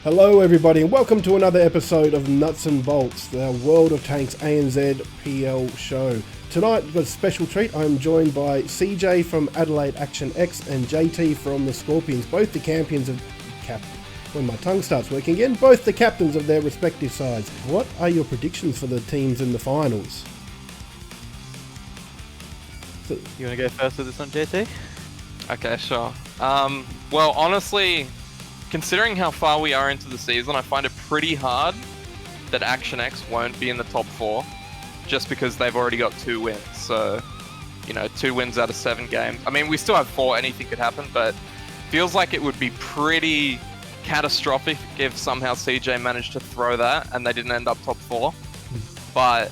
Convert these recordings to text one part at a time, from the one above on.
Hello everybody and welcome to another episode of Nuts and Bolts, the World of Tanks ANZPL show. Tonight we've got a special treat. I'm joined by CJ from Adelaide Action X and JT from the Skorpions, both the champions of... when my tongue starts working again, both the captains of their respective sides. What are your predictions for the teams in the finals? You want to go first with this one, JT? Okay, sure. Well, honestly, considering how far we are into the season, I find it pretty hard that Action X won't be in the top 4, just because they've already got 2 wins. So, 2 wins out of 7 games. I mean, we still have 4, anything could happen, but feels like it would be pretty catastrophic if somehow CJ managed to throw that and they didn't end up top 4. But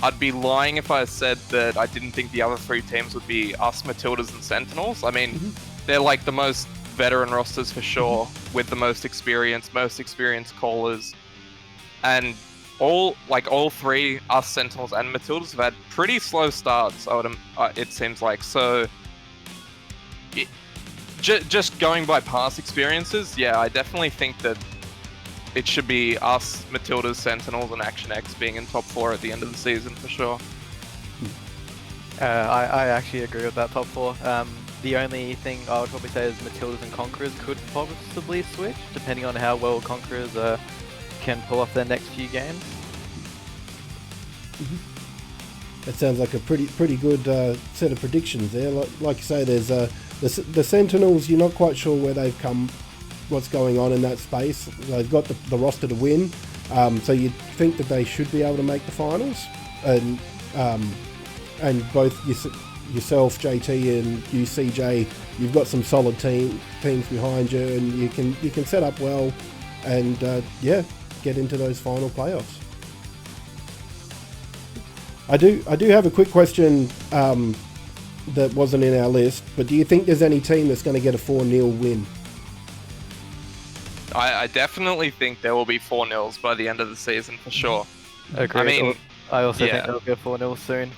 I'd be lying if I said that I didn't think the other 3 teams would be us, Matildas, and Sentinels. I mean, they're like the most veteran rosters for sure, with the most experienced callers, and all 3, us, Sentinels, and Matildas have had pretty slow starts. It seems like. So, just going by past experiences, yeah, I definitely think that it should be us, Matildas, Sentinels, and Action X being in top 4 at the end of the season for sure. I actually agree with that top 4. The only thing I would probably say is Matildas and Conquerors could possibly switch, depending on how well Conquerors can pull off their next few games. That sounds like a pretty good set of predictions there. Like you say, there's the Sentinels. You're not quite sure where they've come, what's going on in that space. They've got the roster to win, so you think that they should be able to make the finals, and both yourself, JT, and you, CJ, you've got some solid teams behind you, and you can set up well, and get into those final playoffs. I do have a quick question that wasn't in our list, but do you think there's any team that's going to get a 4-0 win? I definitely think there will be 4-0s by the end of the season for sure. Agreed. I mean, I also think they'll go 4-0 soon.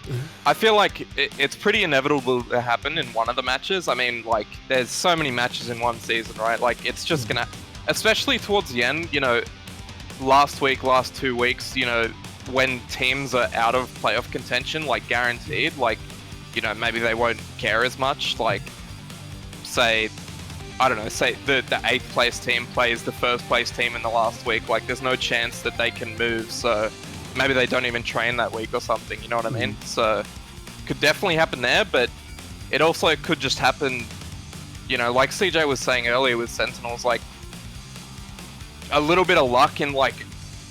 I feel like it's pretty inevitable to happen in one of the matches. I mean, there's so many matches in one season, right? It's just gonna, especially towards the end, last 2 weeks, when teams are out of playoff contention, guaranteed, maybe they won't care as much. Say the 8th place team plays the 1st place team in the last week. There's no chance that they can move, so maybe they don't even train that week or something, you know what I mean? So, could definitely happen there, but it also could just happen, like CJ was saying earlier with Sentinels, a little bit of luck in,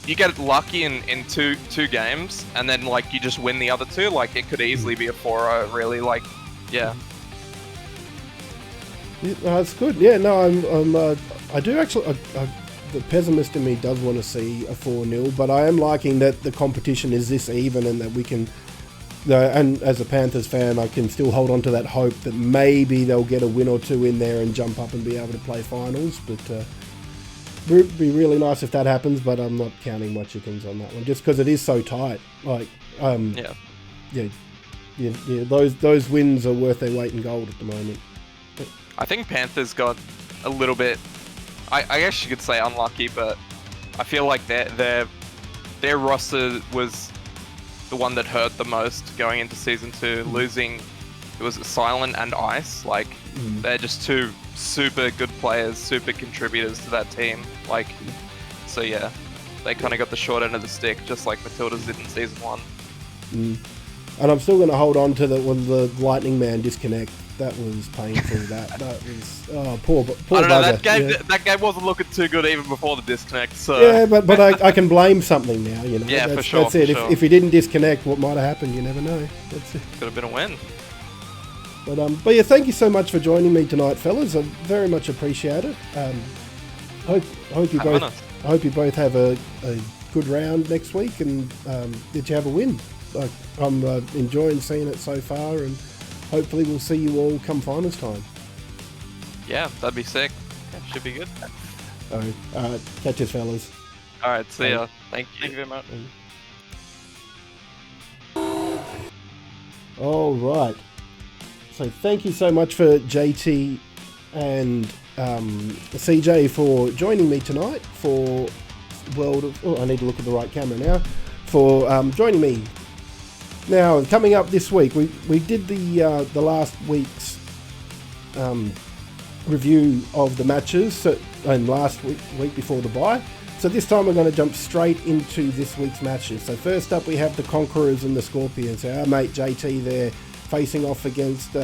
you get lucky in two games, and then, you just win the other 2, it could easily be a 4-0, really, yeah. Yeah, that's good. Yeah, no, I do actually... the pessimist in me does want to see a 4-0, but I am liking that the competition is this even, and that we can... and as a Panthers fan, I can still hold on to that hope that maybe they'll get a win or 2 in there and jump up and be able to play finals, but... it'd be really nice if that happens, but I'm not counting my chickens on that one, just because it is so tight. Those wins are worth their weight in gold at the moment. I think Panthers got a little bit, I guess you could say unlucky, but I feel like their roster was the one that hurt the most going into Season 2, losing, it was Silent and Ice. They're just 2 super good players, super contributors to that team. So yeah, they kind of got the short end of the stick, just like Matildas did in Season 1. And I'm still going to hold on to when the Lightning Man disconnect. That was painful. that was poor I don't know. bugger. That game wasn't looking too good even before the disconnect. So yeah, but I can blame something now. Yeah, for sure. That's it. For sure. If he didn't disconnect, what might have happened? You never know. That's it. Could have been a win. But yeah, thank you so much for joining me tonight, fellas. I very much appreciate it. Hope you both have a good round next week, and that you have a win. I'm enjoying seeing it so far, and hopefully we'll see you all come finals time. Yeah, that'd be sick. Yeah, should be good. Catch us, fellas. All right, see ya. Thank you very much. All right. So thank you so much for JT and CJ for joining me tonight for World of... Oh, I need to look at the right camera now. For joining me. Now, coming up this week, we did the last week's review of the matches, and last week before the bye. So this time we're going to jump straight into this week's matches. So first up we have the Conquerors and the Skorpions. So our mate JT there facing off against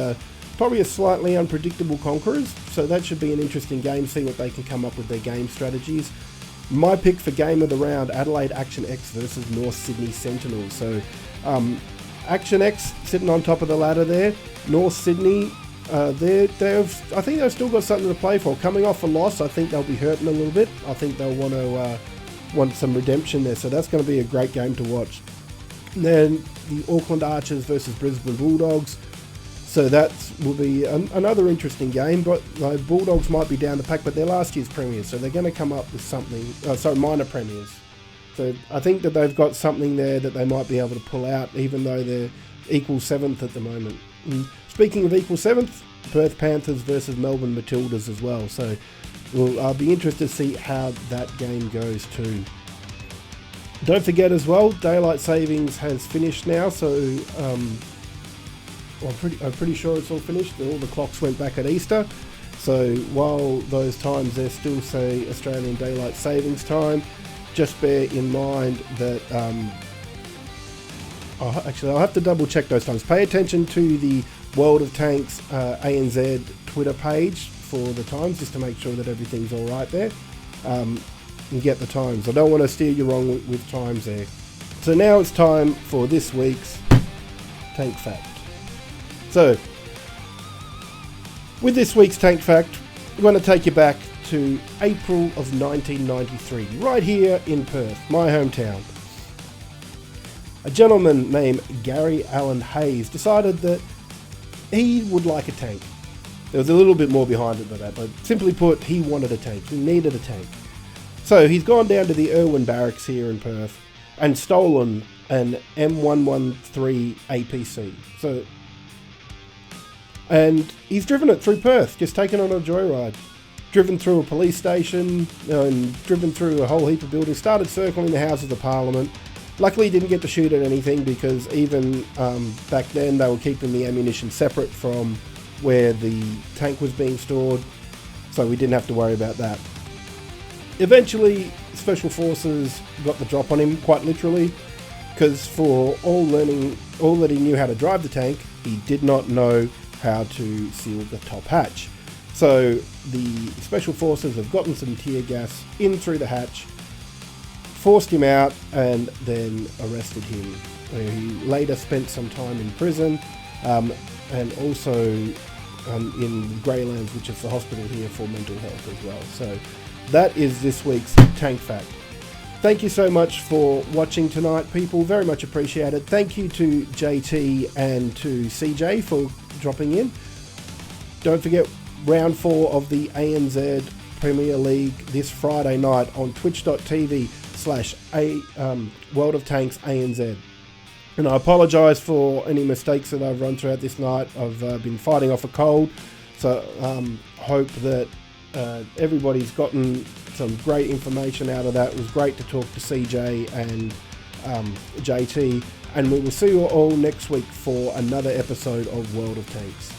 probably a slightly unpredictable Conquerors. So that should be an interesting game, see what they can come up with their game strategies. My pick for game of the round, Adelaide Action X versus North Sydney Sentinels. So Action X sitting on top of the ladder there. North Sydney, I think they've still got something to play for. Coming off a loss, I think they'll be hurting a little bit. I think they'll want some redemption there. So that's going to be a great game to watch. And then the Auckland Archers versus Brisbane Bulldogs. So that will be another interesting game. But Bulldogs might be down the pack, but they're last year's premiers, so they're going to come up with something. Minor premiers. So I think that they've got something there that they might be able to pull out, even though they're equal 7th at the moment. And speaking of equal 7th, Perth Panthers versus Melbourne Matildas as well. So I'll be interested to see how that game goes too. Don't forget as well, daylight savings has finished now. So I'm pretty sure it's all finished. All the clocks went back at Easter. So while those times there still say Australian daylight savings time, just bear in mind that I'll have to double check those times. Pay attention to the World of Tanks ANZ Twitter page for the times, just to make sure that everything's all right there, and get the times. I don't want to steer you wrong with times there. So now it's time for this week's Tank Fact. So with this week's Tank Fact, we're going to take you back to April of 1993, right here in Perth, my hometown. A gentleman named Gary Allen Hayes decided that he would like a tank. There was a little bit more behind it than that, but simply put, he wanted a tank. He needed a tank. So he's gone down to the Irwin Barracks here in Perth and stolen an M113 APC. And he's driven it through Perth, just taken on a joyride. Driven through a police station, and driven through a whole heap of buildings, started circling the Houses of Parliament. Luckily he didn't get to shoot at anything, because even back then they were keeping the ammunition separate from where the tank was being stored, so we didn't have to worry about that. Eventually Special Forces got the drop on him, quite literally, because for all that he knew how to drive the tank, he did not know how to seal the top hatch. So the Special Forces have gotten some tear gas in through the hatch, forced him out, and then arrested him. He later spent some time in prison, and also in Greylands, which is the hospital here for mental health as well. So that is this week's Tank Fact. Thank you so much for watching tonight, people. Very much appreciated. Thank you to JT and to CJ for dropping in. Don't forget, round 4 of the ANZ Premier League this Friday night on twitch.tv/World of Tanks ANZ. And I apologise for any mistakes that I've run throughout this night. I've been fighting off a cold, so hope that everybody's gotten some great information out of that. It was great to talk to CJ and JT, and we will see you all next week for another episode of World of Tanks.